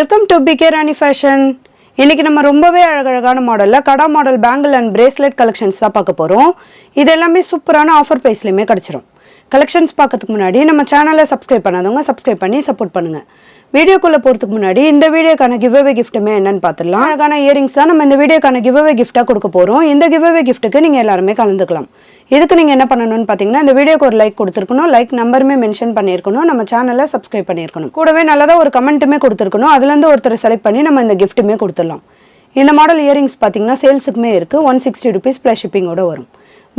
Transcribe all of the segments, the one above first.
Welcome to PK Rani fashion. இன்னைக்கு நம்ம ரொம்பவே அழகழகான மாடல்ல kada model bangle and bracelet collections தான் பார்க்க போறோம். இது எல்லாமே சூப்பரான ஆஃபர் பிரைஸ்லயுமே கிடைச்சிரும். கலெக்ஷன்ஸ் பார்க்கறதுக்கு முன்னாடி நம்ம சேனலை சப்ஸ்கிரைப் பண்ணாதவங்க சப்ஸ்கிரைப் பண்ணி சப்போர்ட் பண்ணுங்க. வீடியோக்குள்ள போறதுக்கு முன்னாடி இந்த வீடியோக்கான கிவ் அவே கிஃப்ட்டுமே என்னன்னு பார்த்துடலாம். அழகான இயரிங்ஸ் தான் நம்ம இந்த வீடியோக்கான கிவ் அவே கிஃப்டா கொடுக்க போறோம். இந்த கிவ் அவே கிஃப்ட்டுக்கு நீங்க எல்லாருமே கலந்துக்கலாம். இதுக்கு நீங்க என்ன பண்ணணும்னு பாத்தீங்கன்னா இந்த வீடியோக்கு ஒரு லைக் கொடுத்துருக்கணும், லைக் நம்பருமே மென்ஷன் பண்ணியிருக்கணும், நம்ம சேனலை சப்ஸ்கிரைப் பண்ணியிருக்கணும், கூடவே நல்லதா ஒரு கமெண்ட்டுமே கொடுத்துருக்கணும். அதுல இருந்து ஒருத்தரை செலக்ட் பண்ணி நம்ம இந்த கிஃப்ட்டுமே கொடுத்துடலாம். இந்த மாடல் இயரிங்ஸ் பார்த்தீங்கன்னா சேல்ஸுக்குமே இருக்கு. 160 rupees ப்ளஸ் ஷிப்பிங்கோட வரும்.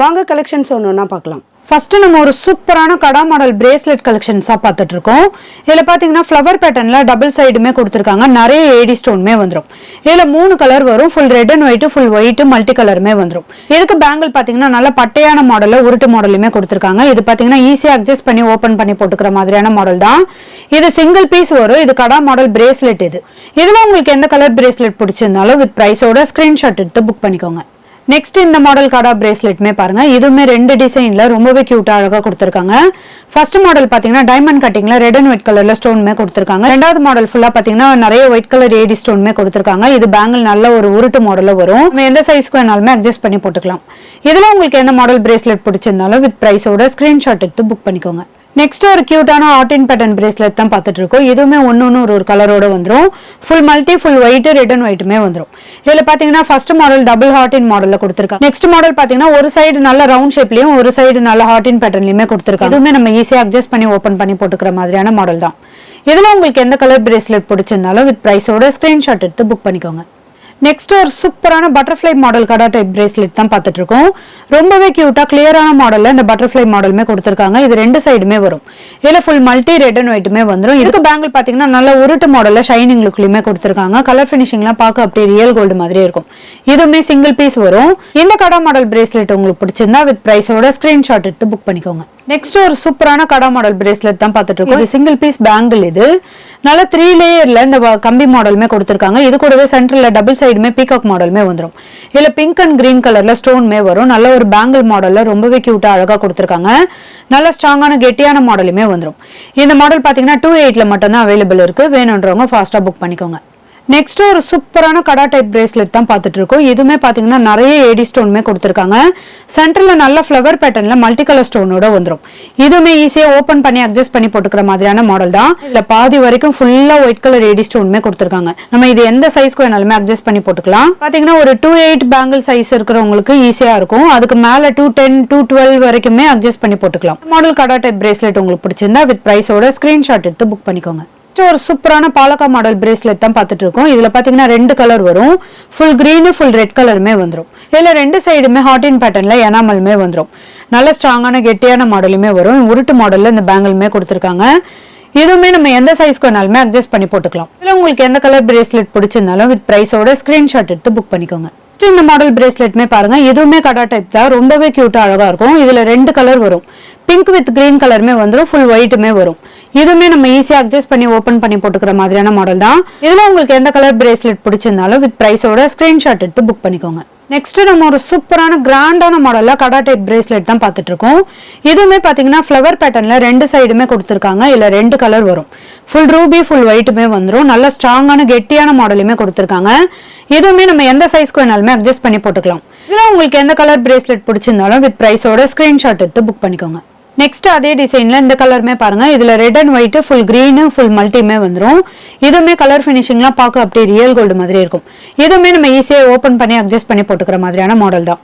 வாங்க கலெக்ஷன்ஸ் ஒன்று பார்க்கலாம். ஃபர்ஸ்ட் நம்ம ஒரு சூப்பரான கடா மாடல் பிரேஸ்லெட் கலெக்ஷன்ஸாக பார்த்துட்டு இருக்கோம். இதில் பார்த்தீங்கன்னா ஃப்ளவர் பேட்டர்னில் டபுள் சைடுமே கொடுத்துருக்காங்க. நிறைய ஏடி ஸ்டோன்மே வந்துடும். இதில் 3 கலர் வரும். Full red and white, full white, multi கலருமே வந்துடும். இதுக்கு பேங்கிள் பார்த்தீங்கன்னா நல்ல பட்டையான மாடலில் உருட்டு மாடலுமே கொடுத்துருக்காங்க. இது பார்த்தீங்கன்னா ஈஸியாக அட்ஜஸ்ட் பண்ணி ஓப்பன் பண்ணி போட்டுக்கிற மாதிரியான மாடல் தான். இது சிங்கிள் பீஸ் வரும். இது கடா மாடல் பிரேஸ்லெட். இதில் உங்களுக்கு எந்த கலர் பிரேஸ்லெட் பிடிச்சிருந்தாலும் வித் ப்ரைஸோட ஸ்க்ரீன்ஷாட் எடுத்து புக் பண்ணிக்கோங்க. நெக்ஸ்ட் இந்த மாடல் கடா பிரேஸ்லெட்மே பாருங்க. இதுவுமே 2 டிசைன்ல ரொம்பவே கியூட்டா அழகா கொடுத்துருக்காங்க. ஃபர்ஸ்ட் மாடல் பாத்தீங்கன்னா டைமண்ட் கட்டிங்ல ரெட் அண்ட் ஒயிட் கலர்ல ஸ்டோன்மே கொடுத்துருக்காங்க. ரெண்டாவது மாடல் ஃபுல்லா பாத்தீங்கன்னா நிறைய ஒயிட் கலர் ஏடி ஸ்டோன்மே கொடுத்துருக்காங்க. இது பேங்கிள் நல்ல ஒரு உருட்டு மாடல்ல வரும். நம்ம எந்த சைஸ்க்கு வேணாலுமே அட்ஜஸ்ட் பண்ணி போட்டுக்கலாம். இதுல உங்களுக்கு எந்த மாடல் பிரேஸ்லெட் பிடிச்சிருந்தாலும் வித் பிரைஸோட ஸ்கிரீன்ஷாட் எடுத்து புக் பண்ணிக்கோங்க. நெக்ஸ்ட் ஒரு கியூட்டான ஆர்டின் பேட்டர்ன் பிரேஸ்லெட் தான் பார்த்துட்டு இருக்கோம். இதுவுமே ஒன்னு ஒரு கலரோட வந்துடும். Full multi, full white, red and ஒயிட்டுமே வந்துடும். இதுல பாத்தீங்கன்னா ஃபர்ஸ்ட் மாடல் டபுள் ஹார்டின் மாடல்ல கொடுத்துருக்காங்க. நெக்ஸ்ட் மாடல் பாத்தீங்கன்னா ஒரு சைடு நல்ல ரவுண்ட் ஷேப்லயும் ஒரு சைடு நல்ல ஹார்டின் பேட்டர்ன்லயுமே கொடுத்துருக்காங்க. இதுவுமே நம்ம ஈஸியா அட்ஜஸ்ட் பண்ணி ஓப்பன் பண்ணி போட்டுக்கிற மாதிரியான மாடல் தான். இதுல உங்களுக்கு எந்த கலர் பிரேஸ்லெட் பிடிச்சிருந்தாலும் வித் பிரைஸோட ஸ்கிரீன்ஷாட் எடுத்து புக் பண்ணிக்கோங்க. நெக்ஸ்ட் ஒரு சூப்பரான பட்டர்ஃப்ளை மாடல் கடா டைப் பிரேஸ்லெட் தான் பார்த்துட்டு இருக்கோம். ரொம்பவே கியூட்டா கிளியரான மாடல்ல இந்த பட்டர்ஃப்ளை மாடலுமே கொடுத்துருக்காங்க. இது 2 சைடுமே வரும். இதுல ஃபுல் மல்டி ரெட் அண்ட் ஒயிட்டுமே வந்துடும். இதுக்கு பேங்கிள் பாத்தீங்கன்னா நல்ல உருட்டு மாடல்ல ஷைனிங் லுக்லயுமே கொடுத்துருக்காங்க. கலர் பினிஷிங்லாம் பார்க்க அப்படியே ரியல் கோல்டு மாதிரியே இருக்கும். இதுவுமே சிங்கிள் பீஸ் வரும். இந்த கடா மாடல் பிரேஸ்லெட் உங்களுக்கு பிடிச்சிருந்தா வித் பிரைஸோட ஸ்கிரீன்ஷாட் எடுத்து புக் பண்ணிக்கோங்க. நெக்ஸ்ட் ஒரு சூப்பரான கடா மாடல் பிரேஸ்லெட் தான் பார்த்துட்டு இருக்கோம். இது சிங்கிள் பீஸ் பேங்கிள். இது நல்ல 3 லேயர்ல இந்த கம்பி மாடலுமே கொடுத்துருக்காங்க. இது கூடவே சென்டர்ல டபுள் சைடுமே பீகாக் மாடலுமே வந்துடும். இதுல பிங்க் அண்ட் கிரீன் கலர்ல ஸ்டோன்மே வரும். நல்ல ஒரு பேங்கிள் மாடல்ல ரொம்பவே கியூட்டா அழகா கொடுத்துருக்காங்க. நல்ல ஸ்ட்ராங்கான கெட்டியான மாடலுமே வந்துடும். இந்த மாடல் பாத்தீங்கன்னா 28ல மட்டும் தான் அவைலபிள் இருக்கு. வேணும்ன்றவங்க ஃபாஸ்டா புக் பண்ணிக்கோங்க. நெக்ஸ்ட் ஒரு சூப்பரான கடா டைப் பிரேஸ்லெட் தான் பார்த்துட்டு இருக்கோம். இதுவுமே பாத்தீங்கன்னா நிறைய ஏடி ஸ்டோன்மே கொடுத்துருக்காங்க. சென்டர்ல நல்ல ஃப்ளவர் பேட்டர்ன்ல மல்டி கலர் ஸ்டோனோட வந்துடும். இதுவுமே ஈஸியா ஓப்பன் பண்ணி அட்ஜஸ்ட் பண்ணி போட்டுக்கிற மாதிரியான மாடல் தான். இதுல பாதி வரைக்கும் ஃபுல்லா ஒயிட் கலர் ஏடி ஸ்டோன்மே கொடுத்துருக்காங்க. நம்ம இது எந்த சைஸ்க்கு வேணாலுமே அட்ஜஸ்ட் பண்ணி போட்டுக்கலாம். பாத்தீங்கன்னா ஒரு 28 பேங்கிள் சைஸ் இருக்கிறவங்களுக்கு ஈஸியா இருக்கும். அதுக்கு மேல 210, 212 வரைக்குமே அட்ஜஸ்ட் பண்ணி போட்டுக்கலாம். மாடல் கடா டைப் பிரேஸ்லெட் உங்களுக்கு பிடிச்சிருந்தா வித் பிரைஸோட ஸ்கிரீன்ஷாட் எடுத்து புக் பண்ணிக்கோங்க. ஒரு சூப்பரான பாலக்கா மாடல் பிரேஸ்லெட் தான் பார்த்துட்டு இருக்கோம். இதுல பாத்தீங்கன்னா 2 கலர் வரும். ஃபுல் கிரீன், ஃபுல் ரெட் கலருமே வந்துடும். இதுல 2 சைடுமே ஹார்டின் பேட்டர்ன்ல எனாமல்மே வந்துடும். நல்ல ஸ்ட்ராங்கான கெட்டியான மாடலுமே வரும். உருட்டு மாடல்ல இந்த பேங்கிள்மே கொடுத்துருக்காங்க. இதுவுமே நம்ம எந்த சைஸ்க்கு வேணாலுமே அட்ஜஸ்ட் பண்ணி போட்டுக்கலாம். இதுல உங்களுக்கு எந்த கலர் பிரேஸ்லெட் பிடிச்சிருந்தாலும் வித் பிரைஸோட ஸ்கிரீன்ஷாட் எடுத்து புக் பண்ணிக்கோங்க. இந்த மாடல் பிரேஸ்லெட்மே பாருங்க. இதுவுமே கடா டைப் தான். ரொம்பவே கியூட்டா அழகா இருக்கும். இதுல 2 கலர் வரும். பிங்க் வித் கிரீன் கலருமே வந்துடும். ஃபுல் ஒயிட்டுமே வரும். இதுவுமே நம்ம ஈஸியா அட்ஜஸ்ட் பண்ணி ஓப்பன் பண்ணி போட்டுக்கிற மாதிரியான மாடல் தான். இதுல உங்களுக்கு எந்த கலர் பிரேஸ்லெட் பிடிச்சிருந்தாலும் வித் பிரைஸோட ஸ்கிரீன்ஷாட் எடுத்து புக் பண்ணிக்கோங்க. நெக்ஸ்ட் நம்ம ஒரு சூப்பரான கிராண்டான மாடல்ல கடா டைப் பிரேஸ்லெட் தான் பார்த்துட்டு இருக்கோம். இதுவுமே பாத்தீங்கன்னா ஃப்ளவர் பேட்டர்ன்ல 2 சைடுமே கொடுத்துருக்காங்க. இதுல 2 கலர் வரும். ஃபுல் ரூபி, ஃபுல் ஒயிட்டுமே வந்துடும். நல்ல ஸ்ட்ராங்கான கெட்டியான மாடலுமே கொடுத்துருக்காங்க. இதுவுமே நம்ம எந்த சைஸ்க்கு வேணாலுமே அட்ஜஸ்ட் பண்ணி போட்டுக்கலாம். இதுல உங்களுக்கு எந்த கலர் பிரேஸ்லெட் பிடிச்சிருந்தாலும் வித் பிரைஸோட ஸ்கிரீன்ஷாட் எடுத்து புக் பண்ணிக்கோங்க. நெக்ஸ்ட் அதே டிசைன்ல இந்த கலருமே பாருங்க. இதுல red and white, full green, full மல்டிமே வந்துடும். இதுவுமே கலர் பினிஷிங்லாம் பார்க்க அப்படியே ரியல் கோல்டு மாதிரி இருக்கும். இதுவுமே நம்ம ஈஸியா ஓப்பன் பண்ணி அட்ஜஸ்ட் பண்ணி போட்டுக்கிற மாதிரியான மாடல் தான்.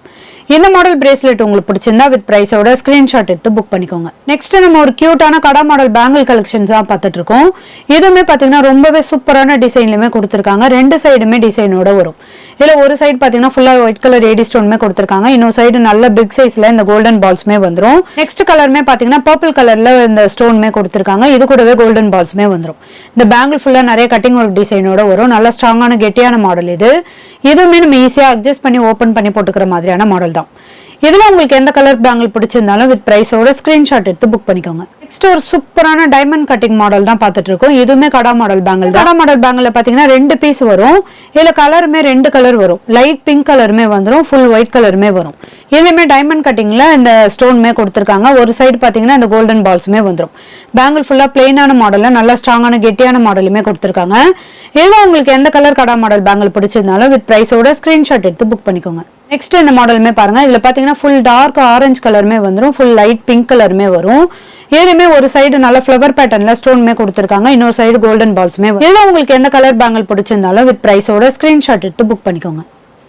இந்த மாடல் பிரேஸ்லெட் உங்களுக்கு பிடிச்சிருந்தா வித் பிரைஸோட ஸ்கிரீன்ஷாட் எடுத்து புக் பண்ணிக்கோங்க. நெக்ஸ்ட் நம்ம ஒரு கியூட்டான கடா மாடல் பேங்கிள் கலெக்ஷன்ஸ் தான் பார்த்துட்டு இருக்கோம். இதுவுமே பாத்தீங்கன்னா ரொம்பவே சூப்பரான டிசைன்லயுமே கொடுத்துருக்காங்க. 2 சைடுமே டிசைனோட வரும். இதுல ஒரு சைடு பாத்தீங்கன்னா ஃபுல்லா ஒயிட் கலர் ஏடி ஸ்டோன்மே கொடுத்துருக்காங்க. இன்னொரு சைடு நல்ல பிக் சைஸ்ல இந்த கோல்டன் பால்ஸ்மே வந்துடும். நெக்ஸ்ட் கலருமே பாத்தீங்கன்னா பர்பிள் கலர்ல இந்த ஸ்டோன்மே கொடுத்துருக்காங்க. இது கூடவே கோல்டன் பால்ஸ்மே வந்துடும். இந்த பேங்கிள் ஃபுல்லா நிறைய கட்டிங் ஒர்க் டிசைனோட வரும். நல்ல ஸ்ட்ராங்கான கெட்டியான மாடல். இதுவுமே நம்ம ஈஸியா அட்ஜஸ்ட் பண்ணி ஓப்பன் பண்ணி போட்டுக்கிற மாதிரியான மாடல் தான். இதுல உங்களுக்கு எந்த கலர் பேங்கிள் பிடிச்சிருந்தாலும் வித் பிரைஸோட ஸ்கிரீன்ஷாட் எடுத்து புக் பண்ணிக்கோங்க. நெக்ஸ்ட் ஒரு சூப்பரான டைமண்ட் கட்டிங் மாடல் தான் பார்த்துட்டு இருக்கோம். இதுவுமே கடா மாடல் பேங்கிள். கடா மாடல் பேங்கிள் பாத்தீங்கன்னா 2 பீஸ் வரும். இதுல கலருமே 2 கலர் வரும். லைட் பிங்க் கலருமே வந்துடும், ஃபுல் ஒயிட் கலருமே வரும். இதுலயுமே டைமண்ட் கட்டிங்ல இந்த ஸ்டோன்மே கொடுத்துருக்காங்க. ஒரு சைடு பாத்தீங்கன்னா இந்த கோல்டன் பால்ஸுமே வந்துடும். பேங்கிள் ஃபுல்லா பிளெயினான மாடல்ல நல்லா ஸ்ட்ராங்கான கெட்டியான மாடலுமே கொடுத்துருக்காங்க. இதுல உங்களுக்கு எந்த கலர் கடா மாடல் பேங்கிள் பிடிச்சிருந்தாலும் வித் பிரைஸோட ஸ்கிரீன்ஷாட் எடுத்து புக் பண்ணிக்கோங்க. நெக்ஸ்ட் இந்த மாடலுமே பாருங்க. இதுல பாத்தீங்கன்னா ஃபுல் டார்க் ஆரஞ்சு கலருமே வந்துடும், ஃபுல் லைட் பிங்க் கலருமே வரும். இதுலயுமே ஒரு சைடு நல்ல ஃபிளவர் பேட்டர்ன்ல ஸ்டோன்மே கொடுத்துருக்காங்க, இன்னொரு சைடு கோல்டன் பால்ஸுமே. இதுல உங்களுக்கு எந்த கலர் பேங்கிள் பிடிச்சிருந்தாலும் வித் பிரைஸோட ஸ்கிரீன்ஷாட் எடுத்து புக் பண்ணிக்கோங்க.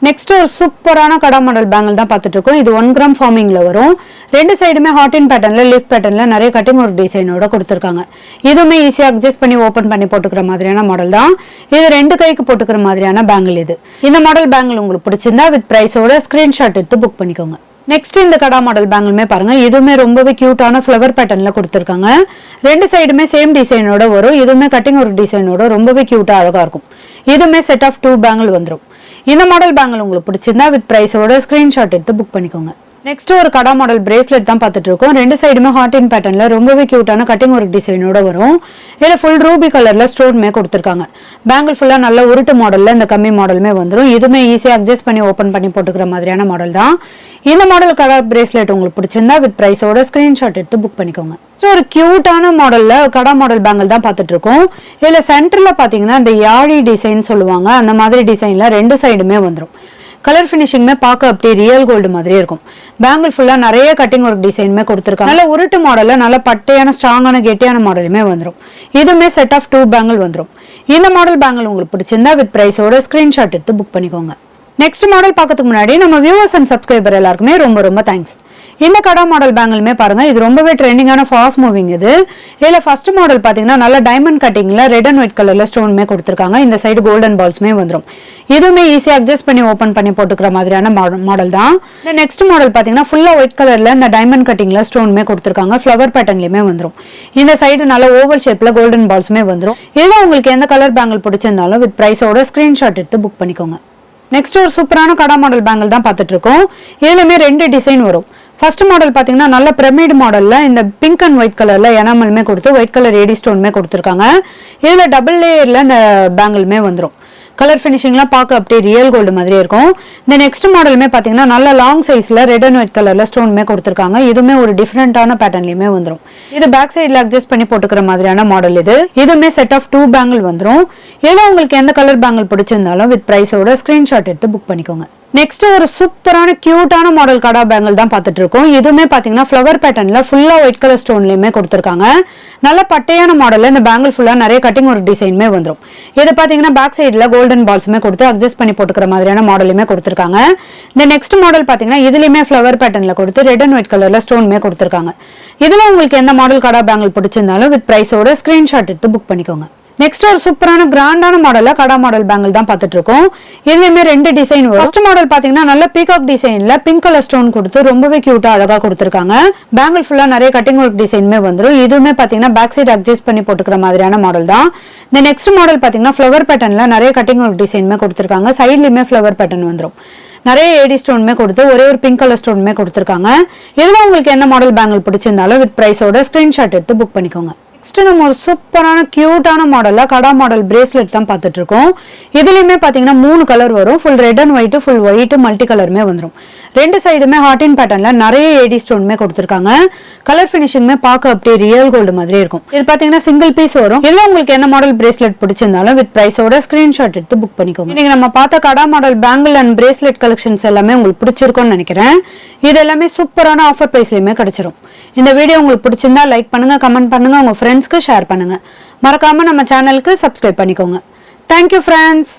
நெக்ஸ்ட் ஒரு சூப்பரான கடா மாடல் பேங்கிள் தான் பார்த்துட்டு இருக்கோம். இது 1 கிராம் ஃபார்மிங்ல வரும். 2 சைடுமே ஹாட் இன் பேட்டர்ன்ல லீஃப் பேட்டர்ன்ல நிறைய கட்டிங் ஒரு டிசைனோட கொடுத்துருக்காங்க. இதுவுமே ஈஸியா அட்ஜஸ்ட் பண்ணி ஓபன் பண்ணி போட்டுக்கிற மாதிரியான மாடல் தான். இது 2 கைக்கு போட்டுக்கிற மாதிரியான பேங்கிள் இது. இந்த மாடல் பேங்கிள் உங்களுக்கு பிடிச்சிருந்தா வித் பிரைஸோட ஸ்கிரீன்ஷாட் எடுத்து புக் பண்ணிக்கோங்க. நெக்ஸ்ட் இந்த கடா மாடல் பேங்கிளுமே பாருங்க. இதுவுமே ரொம்பவே கியூட்டான ஃபிளவர் பேட்டர்ன்ல கொடுத்துருக்காங்க. 2 சைடுமே சேம் டிசைனோட வரும். இதுவுமே கட்டிங் ஒரு டிசைனோட ரொம்பவே கியூட்டா அழகா இருக்கும். இதுவுமே செட் ஆஃப் 2 பேங்கிள் வந்துடும். இந்த மாடல் பேங்கிள் உங்களுக்கு பிடிச்சிருந்தா வித் பிரைஸோட ஸ்கிரீன்ஷாட் எடுத்து புக் பண்ணிக்கோங்க. நெக்ஸ்ட் ஒரு கடா மாடல் பிரேஸ்லெட் தான் பார்த்துட்டு இருக்கோம். 2 சைடுமே ஹாட் இன் பேட்டர்ன்ல ரொம்பவே கியூட்டான கட்டிங் ஒரு டிசைனோட வரும். இதுல ஃபுல் ரூபி கலர்ல ஸ்டோன்மே கொடுத்துருக்காங்க. பேங்கிள் ஃபுல்லா நல்ல உருட்டு மாடல்ல இந்த கம்மி மாடலுமே வந்துடும். இதுவுமே ஈஸியா அட்ஜஸ்ட் பண்ணி ஓபன் பண்ணி போட்டுக்கிற மாதிரியான மாடல் தான். இந்த மாடல் கடா பிரேஸ்லெட் உங்களுக்கு பிடிச்சிருந்தா வித் பிரைஸோட ஸ்கிரீன்ஷாட் எடுத்து புக் பண்ணிக்கோங்க. ஒரு கியூட்டான மாடல்ல கடா மாடல் பேங்கிள் தான் பார்த்துட்டு இருக்கோம். இதுல சென்டர்ல பாத்தீங்கன்னா இந்த யாழி டிசைன் சொல்லுவாங்க, அந்த மாதிரி டிசைன்ல 2 சைடுமே வந்துடும். கலர் ஃபினிஷிங்மே பார்க்க அப்படியே ரியல் கோல்டு மாதிரியே இருக்கும். பேங்கிள் ஃபுல்லா நிறைய கட்டிங் ஒர்க் டிசைனுமே கொடுத்துருக்காங்க. நல்ல உருட்டு மாடல்ல நல்ல பட்டையான ஸ்ட்ராங்கான கெட்டியான மாடலுமே வந்துடும். இதுவுமே செட் ஆஃப் 2 பேங்கிள் வந்துடும். இந்த மாடல் பேங்கிள் உங்களுக்கு பிடிச்சிருந்தா வித் பிரைஸோட ஸ்கிரீன்ஷாட் எடுத்து புக் பண்ணிக்கோங்க. நெக்ஸ்ட் மாடல் பார்க்கறதுக்கு முன்னாடி நம்ம வியூவர்ஸ் அண்ட் சப்ஸ்கிரைபர் எல்லாருக்குமே ரொம்ப தேங்க்ஸ். இந்த கடா மாடல் பேங்கிளுமே பாருங்க. இது ரொம்பவே ட்ரெண்டிங்கான ஃபாஸ்ட் மூவிங் இது. இதுல ஃபர்ஸ்ட் மாடல் பாத்தீங்கன்னா நல்ல டைமண்ட் கட்டிங்ல ரெட் அண்ட் ஒயிட் கலர்ல ஸ்டோன்மே கொடுத்துருக்காங்க. இந்த சைடு கோல்டன் பால்ஸ்மே வந்துடும். இதுவுமே ஈஸியா அட்ஜஸ்ட் பண்ணி ஓபன் பண்ணி போட்டுக்கிற மாதிரியான மாடல் தான். இந்த நெக்ஸ்ட் மாடல் பாத்தீங்கன்னா ஃபுல்லா ஒயிட் கலர்ல இந்த டைமண்ட் கட்டிங்ல ஸ்டோன்மே கொடுத்துருக்காங்க. ஃபிளவர் பேட்டர்ன்லயுமே வந்துடும். இந்த சைடு நல்ல ஓவல் ஷேப்ல கோல்டன் பால்ஸ்மே வந்துடும். இதுல உங்களுக்கு எந்த கலர் பேங்கிள் பிடிச்சிருந்தாலும் வித் பிரைஸோட ஸ்கிரீன்ஷாட் எடுத்து புக் பண்ணிக்கோங்க. நெக்ஸ்ட் ஒரு சூப்பரான கடா மாடல் பேங்கிள் தான் பார்த்துட்டு இருக்கோம். இதுலயுமே 2 டிசைன் வரும். ஃபர்ஸ்ட் மாடல் பாத்தீங்கன்னா நல்ல பிரமிட் மாடல்ல இந்த பிங்க் அண்ட் ஒயிட் கலர்ல எனாமல்மே கொடுத்து ஒயிட் கலர் ஏடி ஸ்டோன்மே கொடுத்துருக்காங்க. இதுல டபுள் லேயர்ல இந்த பேங்கிள்மே வந்துடும். கலர் ஃபினிஷிங்லாம் பார்க்க அப்படியே ரியல் கோல்டு மாதிரியே இருக்கும். இந்த நெக்ஸ்ட் மாடலுமே பாத்தீங்கன்னா நல்ல லாங் சைஸ்ல ரெட் அண்ட் ஒயிட் கலர்ல ஸ்டோன்மே கொடுத்துருக்காங்க. இதுவுமே ஒரு டிஃபரெண்டான பேட்டர்ன்லயுமே வந்துடும். இது பேக் சைட்ல அட்ஜஸ்ட் பண்ணி போட்டுக்கிற மாதிரியான மாடல் இது. இதுவுமே செட் ஆஃப் 2 பேங்கிள் வந்துடும். இதுல உங்களுக்கு எந்த கலர் பேங்கிள் பிடிச்சிருந்தாலும் வித் பிரைஸோட ஸ்கிரீன்ஷாட் எடுத்து புக் பண்ணிக்கோங்க. நெக்ஸ்ட் ஒரு சூப்பரான கியூட்டான மாடல் கடா பேங்கிள் தான் பார்த்துட்டு இருக்கோம். இதுவுமே பாத்தீங்கன்னா ஃபிளவர் பேட்டர்ன்ல ஃபுல்லா ஒயிட் கலர் ஸ்டோன்லயுமே கொடுத்துருக்காங்க. நல்ல பட்டையான மாடல்ல இந்த பேங்கிள் ஃபுல்லா நிறைய கட்டிங் ஒரு டிசைனுமே வந்துடும். இது பாத்தீங்கன்னா பேக் சைடுல கோல்டன் பால்ஸுமே கொடுத்து அட்ஜஸ்ட் பண்ணி போட்டுக்கிற மாதிரியான மாடலுமே கொடுத்துருக்காங்க. இந்த நெக்ஸ்ட் மாடல் பாத்தீங்கன்னா இதுலயுமே ஃபிளவர் பேட்டர்ன்ல கொடுத்து ரெட் அண்ட் ஒயிட் கலர்ல ஸ்டோன்மே கொடுத்துருக்காங்க. இதுல உங்களுக்கு எந்த மாடல் கடா பேங்கிள் பிடிச்சிருந்தாலும் வித் பிரைஸோட ஸ்கிரீன்ஷாட் எடுத்து புக் பண்ணிக்கோங்க. நெக்ஸ்ட் ஒரு சூப்பரான கிராண்டான மாடல்ல கடா மாடல் பேங்கிள் தான் பார்த்துட்டு இருக்கோம். இதுலயுமே 2 டிசைன் வரும். ஃபர்ஸ்ட் மாடல் பாத்தீங்கன்னா நல்ல பீகாக் டிசைன்ல பிங்க் கலர் ஸ்டோன் கொடுத்து ரொம்பவே கியூட்டா அழகா கொடுத்துருக்காங்க. பேங்கிள் ஃபுல்லா நிறைய கட்டிங் ஒர்க் டிசைனுமே வந்துடும். இதுவுமே பாத்தீங்கன்னா பேக் சைடு அட்ஜஸ்ட் பண்ணி போட்டுக்கிற மாதிரியான மாடல் தான். இந்த நெக்ஸ்ட் மாடல் பாத்தீங்கன்னா ஃபிளவர் பேட்டர்ன்ல நிறைய கட்டிங் ஒர்க் டிசைனுமே கொடுத்துருக்காங்க. சைட்லயுமே ஃபிளவர் பேட்டர்ன் வந்துடும். நிறைய ஏடி ஸ்டோன்மே கொடுத்து ஒரே ஒரு பிங்க் கலர் ஸ்டோன்மே கொடுத்துருக்காங்க. இதுல உங்களுக்கு என்ன மாடல் பேங்கிள் பிடிச்சிருந்தாலும் வித் பிரைஸோட ஸ்கிரீன்ஷாட் எடுத்து புக் பண்ணிக்கோங்க. நெக்ஸ்ட் நம்ம ஒரு சூப்பரான கியூட்டான மாடல்ல கடா மாடல் பிரேஸ்லெட் தான் பார்த்துட்டு இருக்கோம். இதுலயுமே பாத்தீங்கன்னா 3 கலர் வரும். Full red and white, full white, multi கலருமே வந்துடும். 2 சைடுமே ஹாட் இன் பேட்டர்ன்ல நிறைய ஏடி ஸ்டோன்மே கொடுத்துருக்காங்க. கலர் ஃபினிஷிங்மே பார்க்க அப்படியே ரியல் கோல்டு மாதிரி இருக்கும். இது பாத்தீங்கன்னா சிங்கிள் பீஸ் வரும். இதுல உங்களுக்கு என்ன மாடல் பிரேஸ்லெட் பிடிச்சிருந்தாலும் வித் பிரைஸோட ஸ்கிரீன்ஷாட் எடுத்து புக் பண்ணிக்கோங்க. இன்னைக்கு நம்ம பார்த்த கடா model bangle and bracelet collections எல்லாமே உங்களுக்கு பிடிச்சிருக்கும்னு நினைக்கிறேன். இது எல்லாமே சூப்பரான ஆஃபர் பிரைஸ்லயுமே கிடைச்சிரும். இந்த வீடியோ உங்களுக்கு பிடிச்சிருந்தா லைக் பண்ணுங்க, கமெண்ட் பண்ணுங்க, உங்க ஃப்ரெண்ட்ஸ்க்கு ஷேர் பண்ணுங்க. மறக்காம நம்ம சேனலுக்கு சப்ஸ்கிரைப் பண்ணிக்கோங்க. Thank you friends.